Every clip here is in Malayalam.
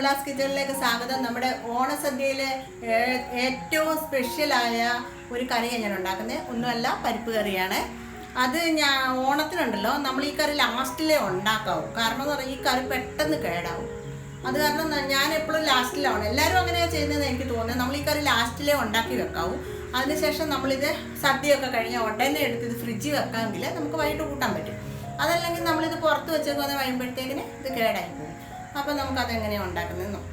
ഷംലാസ് കിച്ചണിലേക്ക് സ്വാഗതം. നമ്മുടെ ഓണസദ്യയിലെ ഏറ്റവും സ്പെഷ്യലായ ഒരു കറിയാണ് ഞാൻ ഉണ്ടാക്കുന്നത്. ഒന്നുമല്ല, പരിപ്പ് കറിയാണ്. അത് ഞാൻ ഓണത്തിനുണ്ടല്ലോ, നമ്മൾ ഈ കറി ലാസ്റ്റിലേ ഉണ്ടാക്കാവൂ. കാരണം എന്ന് പറഞ്ഞാൽ ഈ കറി പെട്ടെന്ന് കേടാവും. അത് കാരണം ഞാൻ എപ്പോഴും ലാസ്റ്റിലാണ്. എല്ലാവരും അങ്ങനെയാണ് ചെയ്യുന്നതെന്ന് എനിക്ക് തോന്നുന്നത്. നമ്മൾ ഈ കറി ലാസ്റ്റിലേ ഉണ്ടാക്കി വെക്കാവൂ. അതിനുശേഷം നമ്മളിത് സദ്യയൊക്കെ കഴിഞ്ഞാൽ ഉടനെ എടുത്ത് ഇത് ഫ്രിഡ്ജിൽ വെക്കാമെങ്കിൽ നമുക്ക് വൈകിട്ട് കൂട്ടാൻ പറ്റും. അതല്ലെങ്കിൽ നമ്മളിത് പുറത്ത് വെച്ചേക്കുന്ന കഴിയുമ്പോഴത്തേക്കിന് ഇത് കേടായി പോകും. അപ്പോൾ നമുക്കതെങ്ങനെയാണ് ഉണ്ടാക്കുന്നത് നോക്കാം.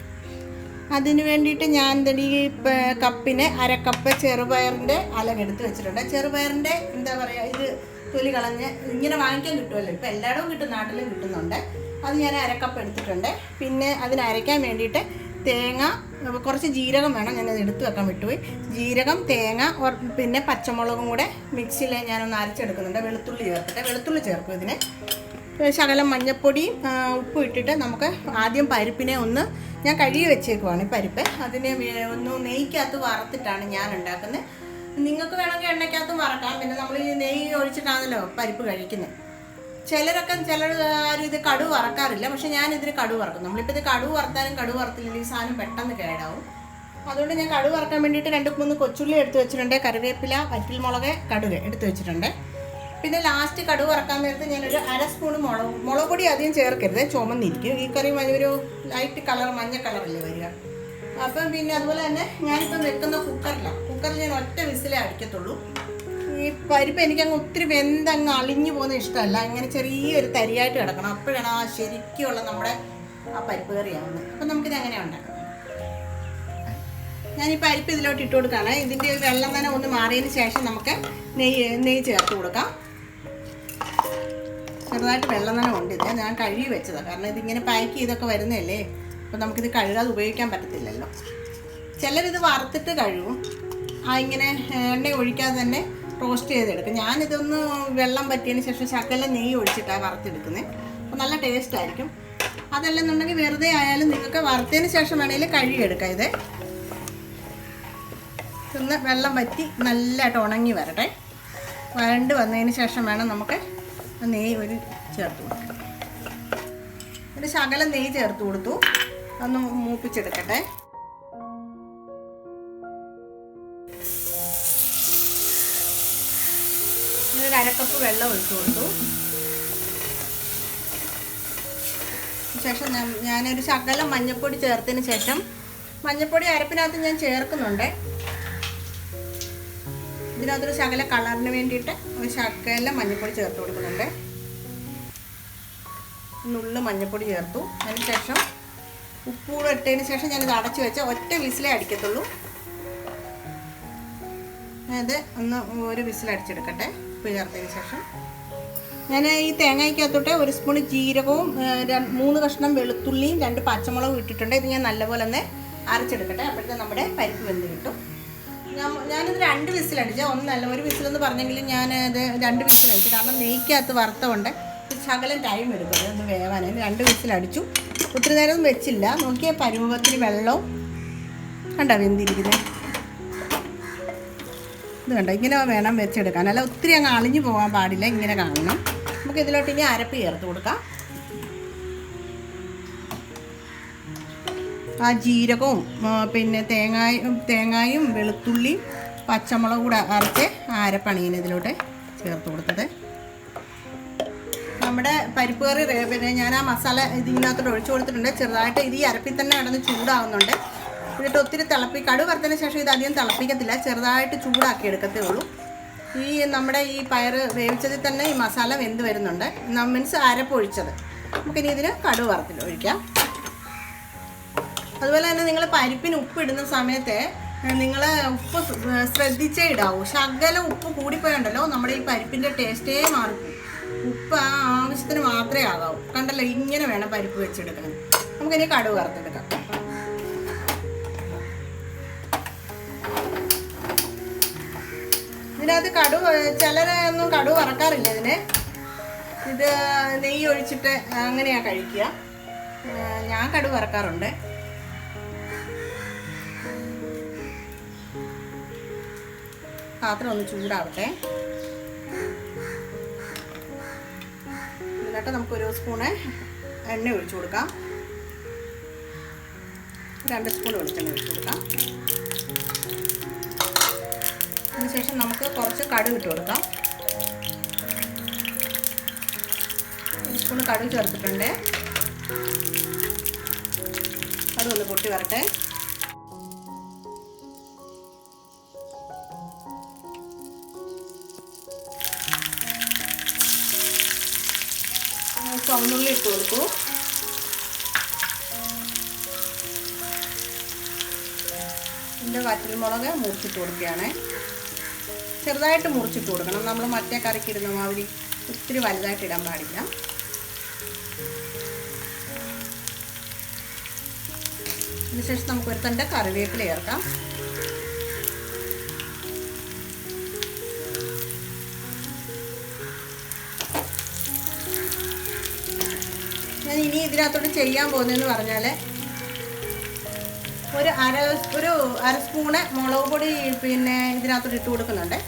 അതിന് വേണ്ടിയിട്ട് ഞാൻ ഈ കപ്പിന് അരക്കപ്പ് ചെറുപയറിൻ്റെ അലകെടുത്ത് വെച്ചിട്ടുണ്ട്. ചെറുപയറിൻ്റെ എന്താ പറയുക, ഇത് തൊലി കളഞ്ഞ് ഇങ്ങനെ വാങ്ങിക്കാൻ കിട്ടുമല്ലോ, ഇപ്പോൾ എല്ലായിടവും കിട്ടും, നാട്ടിലും കിട്ടുന്നുണ്ട്. അത് ഞാൻ അരക്കപ്പ് എടുത്തിട്ടുണ്ട്. പിന്നെ അതിന് അരയ്ക്കാൻ വേണ്ടിയിട്ട് തേങ്ങ, കുറച്ച് ജീരകം വേണം, ഞാനത് എടുത്ത് വെക്കാൻ വിട്ടുപോയി. ജീരകം, തേങ്ങ, പിന്നെ പച്ചമുളകും കൂടെ മിക്സിയിൽ ഞാനൊന്ന് അരച്ചെടുക്കുന്നുണ്ട്. വെളുത്തുള്ളി ചേർത്തിട്ട്, വെളുത്തുള്ളി ചേർക്കും ഇതിന്. ശകലം മഞ്ഞൾപ്പൊടിയും ഉപ്പും ഇട്ടിട്ട് നമുക്ക് ആദ്യം പരിപ്പിനെ ഒന്ന്, ഞാൻ കഴുകി വെച്ചേക്കുവാണ് ഈ പരിപ്പ്. അതിനെ ഒന്ന് നെയ്ക്കകത്ത് വറുത്തിട്ടാണ് ഞാൻ ഉണ്ടാക്കുന്നത്. നിങ്ങൾക്ക് വേണമെങ്കിൽ എണ്ണയ്ക്കകത്തും വറക്കാം. പിന്നെ നമ്മൾ ഈ നെയ്യ് ഒഴിച്ചിട്ടാണല്ലോ പരിപ്പ് കഴിക്കുന്നത്. ചിലർ ആരും ഇത് കടുവ് വറക്കാറില്ല, പക്ഷെ ഞാനിതിന് കടുവ് വറക്കും. നമ്മളിപ്പോൾ ഇത് കടുവ് വറുത്താലും കടുവ് വറുത്തില്ലെങ്കിൽ ഈ സാധനം പെട്ടെന്ന് കേടാവും. അതുകൊണ്ട് ഞാൻ കടുവ് വറക്കാൻ വേണ്ടിയിട്ട് 2-3 കൊച്ചുള്ളി എടുത്ത് വെച്ചിട്ടുണ്ട്. കറിവേപ്പില, വറ്റൽമുളക്, കടുക് എടുത്ത് വെച്ചിട്ടുണ്ട്. പിന്നെ ലാസ്റ്റ് കടുവ് വറക്കാൻ നേരത്ത് ഞാനൊരു 1/2 സ്പൂൺ മുളക് പൊടി അധികം ചേർക്കരുത്, ചുമന്നിരിക്കും. ഈ കറി ഒരു ലൈറ്റ് കളർ, മഞ്ഞ കളറല്ലേ വരിക. അപ്പം പിന്നെ അതുപോലെ തന്നെ ഞാനിപ്പം വെക്കുന്ന കുക്കറിൽ ഞാൻ ഒറ്റ വിസിലേ അടിക്കത്തുള്ളൂ. ഈ പരിപ്പ് എനിക്കങ്ങ് ഒത്തിരി വെന്തങ്ങ് അളിഞ്ഞു പോകുന്ന ഇഷ്ടമല്ല. ഇങ്ങനെ ചെറിയൊരു തരിയായിട്ട് കിടക്കണം, അപ്പോഴാണ് ആ ശരിക്കുള്ള നമ്മുടെ ആ പരിപ്പ് കറിയാവുന്നത്. അപ്പം നമുക്കിത് എങ്ങനെയാണ് ഉണ്ടാക്കുന്നത്. ഞാൻ ഈ പരിപ്പ് ഇതിലോട്ട് ഇട്ട് കൊടുക്കുകയാണ്. ഇതിൻ്റെ ഒരു വെള്ളം തന്നെ ഒന്ന് മാറിയതിന് ശേഷം നമുക്ക് നെയ്യ് ചേർത്ത് കൊടുക്കാം. ചെറുതായിട്ട് വെള്ളം തന്നെ ഉണ്ട്. ഇത് ഞാൻ കഴുകി വെച്ചതാണ്, കാരണം ഇതിങ്ങനെ പാക്ക് ചെയ്തൊക്കെ വരുന്നതല്ലേ. അപ്പോൾ നമുക്കിത് കഴുകാതെ ഉപയോഗിക്കാൻ പറ്റത്തില്ലല്ലോ. ചിലരിത് വറുത്തിട്ട് കഴുകും, ഇങ്ങനെ എണ്ണ ഒഴിക്കാതെ തന്നെ റോസ്റ്റ് ചെയ്തെടുക്കും. ഞാനിതൊന്ന് വെള്ളം പറ്റിയതിന് ശേഷം ശകലം നെയ്യ് ഒഴിച്ചിട്ടാണ് വറുത്തെടുക്കുന്നത്. അപ്പോൾ നല്ല ടേസ്റ്റ് ആയിരിക്കും. അതല്ലെന്നുണ്ടെങ്കിൽ വെറുതെ ആയാലും നിങ്ങൾക്ക് വറുത്തതിന് ശേഷം വേണമെങ്കിൽ കഴുകിയെടുക്കാം. ഇത് ഒന്ന് വെള്ളം വറ്റി നല്ലതായിട്ട് ഉണങ്ങി വരട്ടെ. വരണ്ട് വന്നതിന് ശേഷം വേണം നമുക്ക് നെയ്യ് ചേർത്ത് കൊടുക്കാം. ഒരു ശകലം നെയ്യ് ചേർത്ത് കൊടുത്തു, ഒന്ന് മൂപ്പിച്ചെടുക്കട്ടെ. ഒരു 1/2 കപ്പ് വെള്ളം ഒഴിച്ചു കൊടുത്തു. ശേഷം ഞാനൊരു ശകലം മഞ്ഞൾപ്പൊടി ചേർത്തതിന് ശേഷം, മഞ്ഞൾപ്പൊടി അരപ്പിനകത്ത് ഞാൻ ചേർക്കുന്നുണ്ട്. ഇതിനകത്തൊരു ശകല കളറിന് വേണ്ടിയിട്ട് ഒരു ശകലം മഞ്ഞൾപ്പൊടി ചേർത്ത് കൊടുക്കുന്നുണ്ട്. നുള്ളു മഞ്ഞൾപ്പൊടി ചേർത്തു. അതിന് ശേഷം ഉപ്പൂടെ ഇട്ടതിന് ശേഷം ഞാനിത് അടച്ചു വെച്ച ഒറ്റ വിസിലേ അടിക്കത്തുള്ളൂ. അത് ഒന്ന് ഒരു വിസിലടിച്ചെടുക്കട്ടെ. ഉപ്പ് ചേർത്തതിന് ശേഷം ഞാൻ ഈ തേങ്ങയ്ക്കകത്തോട്ട് 1 സ്പൂൺ ജീരകവും 3 കഷ്ണം വെളുത്തുള്ളിയും 2 പച്ചമുളകും ഇട്ടിട്ടുണ്ട്. ഇത് ഞാൻ നല്ലപോലെ ഒന്ന് അരച്ചെടുക്കട്ടെ. അപ്പോഴത്തെ നമ്മുടെ പരിപ്പ് വെന്ത് കിട്ടും. ഞാനിത് 2 വിസിലടിച്ചു, ഒന്നല്ല, 1 വിസിലെന്ന് പറഞ്ഞെങ്കിലും ഞാനത് 2 വിസിലടിച്ചു. കാരണം നെയ്ക്കകത്ത് വറുത്തതുകൊണ്ട് ശകലം ടൈം എടുക്കും ഇതൊന്ന് വേവാൻ. 2 വിസിലടിച്ചു. ഒത്തിരി നേരം വെച്ചില്ല. നോക്കിയ പരുവത്തിന് വെള്ളവും കണ്ടോ വെന്തിരിക്കുന്നത്. ഇത് കണ്ടോ, ഇങ്ങനെ വേണം വെച്ചെടുക്കാൻ. അല്ല ഒത്തിരി അങ്ങ് അളിഞ്ഞു പോകാൻ പാടില്ല, ഇങ്ങനെ കാണണം. നമുക്ക് ഇതിലോട്ട് ഇനി അരപ്പ് ചേർത്ത് കൊടുക്കാം. ആ ജീരകവും പിന്നെ തേങ്ങായും വെളുത്തുള്ളിയും പച്ചമുളകും കൂടെ അരച്ച് ആ അരപ്പണിയാണ് ഇതിലോട്ട് ചേർത്ത് കൊടുത്തത്. നമ്മുടെ പരിപ്പ് കറി പിന്നെ ഞാൻ ആ മസാല ഇതിനകത്തോട്ട് ഒഴിച്ചു കൊടുത്തിട്ടുണ്ട്. ചെറുതായിട്ട് ഇത് ഈ അരപ്പിൽ തന്നെ കിടന്ന് ചൂടാവുന്നുണ്ട്. എന്നിട്ട് ഒത്തിരി കടുക് വറുത്തതിന് ശേഷം ഇത് അധികം തിളപ്പിക്കത്തില്ല, ചെറുതായിട്ട് ചൂടാക്കി എടുക്കത്തേ ഉള്ളൂ. ഈ നമ്മുടെ ഈ പയർ വേവിച്ചതിൽ തന്നെ ഈ മസാല വെന്ത് വരുന്നുണ്ട്, മീൻസ് അരപ്പൊഴിച്ചത്. നമുക്കിനി ഇതിന് കടുക് വറുത്തിട്ട് ഒഴിക്കാം. അതുപോലെ തന്നെ നിങ്ങൾ പരിപ്പിന് ഉപ്പ് ഇടുന്ന സമയത്ത് നിങ്ങൾ ഉപ്പ് ശ്രദ്ധിച്ചേ ഇടാവൂ. ശകലം ഉപ്പ് കൂടിപ്പോയുണ്ടല്ലോ നമ്മുടെ ഈ പരിപ്പിൻ്റെ ടേസ്റ്റേ മാറും. ഉപ്പ് ആ ആവശ്യത്തിന് മാത്രമേ ആകാവൂ. കണ്ടല്ലോ, ഇങ്ങനെ വേണം പരിപ്പ് വെച്ചെടുക്കാൻ. നമുക്കിനി കടുക് വറുത്തെടുക്കാം. ഇതിനകത്ത് ചിലരൊന്നും കടുക് വറക്കാറില്ല ഇതിന്. ഇത് നെയ്യ് ഒഴിച്ചിട്ട് അങ്ങനെയാണ് കഴിക്കുക. ഞാൻ കടുക് വറക്കാറുണ്ട്. പാത്രം ഒന്ന് ചൂടാവട്ടെ. എന്നിട്ട് നമുക്ക് 1 സ്പൂണ് എണ്ണ ഒഴിച്ചു കൊടുക്കാം. 2 സ്പൂൺ വെളിച്ചെണ്ണ ഒഴിച്ച് കൊടുക്കാം. അതിനുശേഷം നമുക്ക് കുറച്ച് കടുക് ഇട്ട് കൊടുക്കാം. 1 സ്പൂൺ കടുക് ചേർത്തിട്ടുണ്ട്. കടുക് ഒന്ന് പൊട്ടി വരട്ടെ. ചുവന്നുള്ളി ഇട്ട് കൊടുക്കൂ. ഇതിൻ്റെ വറ്റൽമുളക് മുറിച്ചിട്ട് കൊടുക്കുകയാണ്. ചെറുതായിട്ട് മുറിച്ചിട്ട് കൊടുക്കണം. നമ്മൾ മറ്റേ കറിക്ക് ഇടുന്ന മാതിരി ഒത്തിരി വലുതായിട്ട് ഇടാൻ പാടില്ല. അതിനുശേഷം നമുക്ക് ഒരു തണ്ട് കറിവേപ്പില ചേർക്കാം. ഞാൻ ഇനി ഇതിനകത്തോട്ട് ചെയ്യാൻ പോകുന്നതെന്ന് പറഞ്ഞാൽ ഒരു അര സ്പൂണ് മുളക് പൊടി പിന്നെ ഇതിനകത്തോട്ട് ഇട്ട് കൊടുക്കുന്നുണ്ട്.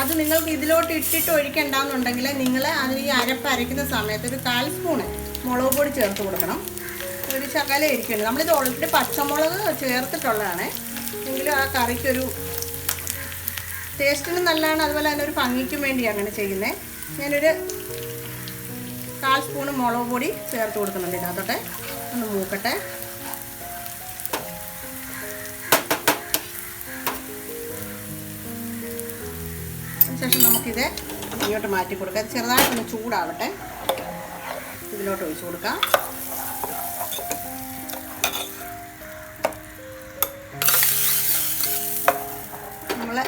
അത് നിങ്ങൾക്ക് ഇതിലോട്ട് ഇട്ടിട്ട് ഒഴിക്കണ്ടെന്നുണ്ടെങ്കിൽ നിങ്ങൾ അത് ഈ അരയ്ക്കുന്ന സമയത്ത് ഒരു 1/4 സ്പൂണ് മുളക് പൊടി ചേർത്ത് കൊടുക്കണം. ഒരു ശകലം ഇരിക്കുന്നുണ്ട്. നമ്മളിത് ഓൾറെഡി പച്ചമുളക് ചേർത്തിട്ടുള്ളതാണ്. എങ്കിലും ആ കറിക്കൊരു ടേസ്റ്റിനും നല്ലതാണ്, അതുപോലെ തന്നെ ഒരു ഭംഗിക്കും വേണ്ടി അങ്ങനെ ചെയ്യുന്നത്. ഞാനൊരു 1/4 സ്പൂണ് മുളക് പൊടി ചേർത്ത് കൊടുക്കുന്നുണ്ട്. ഇതിനകത്തോട്ട് ഒന്ന് മൂക്കട്ടെ. അതിനുശേഷം നമുക്കിത് ഇങ്ങോട്ട് മാറ്റി കൊടുക്കാം. ചെറുതായിട്ടൊന്ന് ചൂടാവട്ടെ. ഇതിലോട്ട് ഒഴിച്ച് കൊടുക്കാം. നമ്മളെ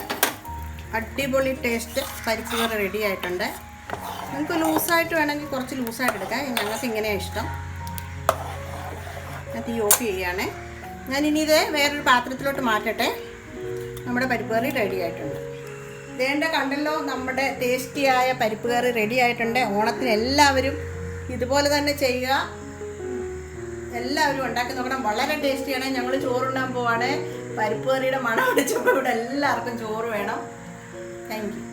അടിപൊളി ടേസ്റ്റ് പരിപ്പ് കറി റെഡി ആയിട്ടുണ്ട്. നിങ്ങൾക്ക് ലൂസായിട്ട് വേണമെങ്കിൽ കുറച്ച് ലൂസായിട്ട് എടുക്കാം. ഞങ്ങൾക്ക് ഇങ്ങനെയാണ് ഇഷ്ടം. ഞാൻ തീ ഓഫ് ചെയ്യുകയാണേ. ഞാനിനി ഇത് വേറൊരു പാത്രത്തിലോട്ട് മാറ്റട്ടെ. നമ്മുടെ പരിപ്പ് കറി റെഡി ആയിട്ടുണ്ട്. വേണ്ട കണ്ടല്ലോ, നമ്മുടെ ടേസ്റ്റിയായ പരിപ്പ് കറി റെഡി ആയിട്ടുണ്ട്. ഓണത്തിന് എല്ലാവരും ഇതുപോലെ തന്നെ ചെയ്യുക. എല്ലാവരും ഉണ്ടാക്കി നോക്കണം. വളരെ ടേസ്റ്റിയാണ്. ഞങ്ങൾ ചോറുണ്ടാൻ പോവാണ്. പരിപ്പ് കറിയുടെ മണം അടിച്ചപ്പോൾ ഇവിടെ എല്ലാവർക്കും ചോറ് വേണം. Thank you.